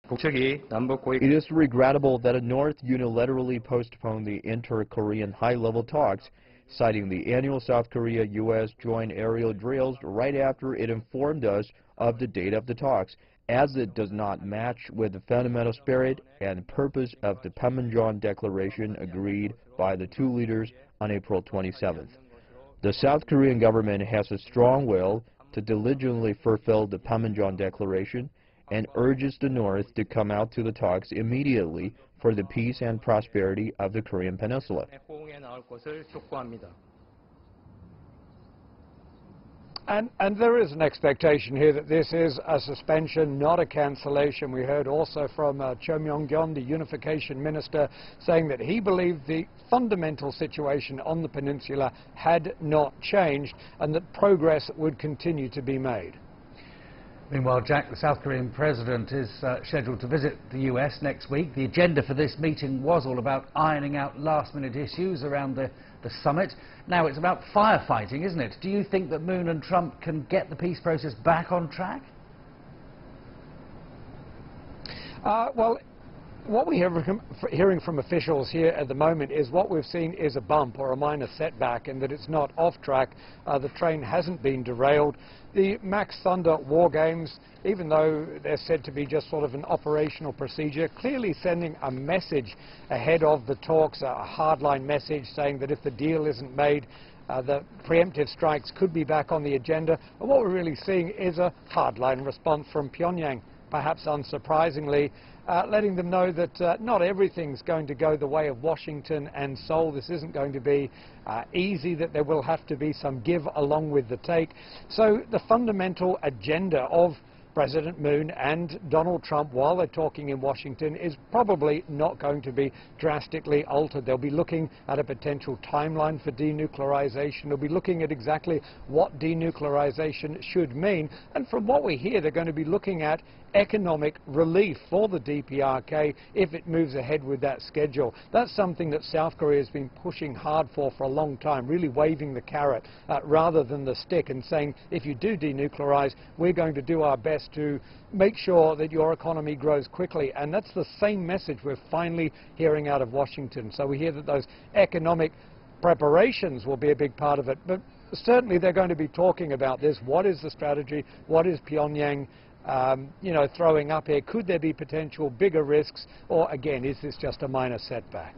It is regrettable that the North unilaterally postponed the inter-Korean high-level talks, citing the annual South Korea-U.S. joint aerial drills right after it informed us of the date of the talks, as it does not match with the fundamental spirit and purpose of the Panmunjom Declaration agreed by the two leaders on April 27th. The South Korean government has a strong will to diligently fulfill the Panmunjom Declaration and urges the North to come out to the talks immediately for the peace and prosperity of the Korean Peninsula. And there is an expectation here that this is a suspension, not a cancellation. We heard also from Cho Myong-gyon, the Unification Minister, saying that he believed the fundamental situation on the peninsula had not changed and that progress would continue to be made. Meanwhile, Jack, the South Korean president is scheduled to visit the US next week. The agenda for this meeting was all about ironing out last-minute issues around the summit. Now it's about firefighting, isn't it? Do you think that Moon and Trump can get the peace process back on track? Well, what we're hearing from officials here at the moment is what we've seen is a bump or a minor setback, and that it's not off track. The train hasn't been derailed. The Max Thunder war games, even though they're said to be just sort of an operational procedure, clearly sending a message ahead of the talks, a hardline message saying that if the deal isn't made, the preemptive strikes could be back on the agenda. And what we're really seeing is a hardline response from Pyongyang, perhaps unsurprisingly, letting them know that not everything's going to go the way of Washington and Seoul. This isn't going to be easy, that there will have to be some give along with the take. So the fundamental agenda of President Moon and Donald Trump, while they're talking in Washington, is probably not going to be drastically altered. They'll be looking at a potential timeline for denuclearization. They'll be looking at exactly what denuclearization should mean. And from what we hear, they're going to be looking at economic relief for the DPRK if it moves ahead with that schedule. That's something that South Korea has been pushing hard for a long time, really waving the carrot rather than the stick and saying, if you do denuclearize, we're going to do our best to make sure that your economy grows quickly. And that's the same message we're finally hearing out of Washington. So we hear that those economic preparations will be a big part of it. But certainly they're going to be talking about this. What is the strategy? What is Pyongyang throwing up here? Could there be potential bigger risks? Or again, is this just a minor setback?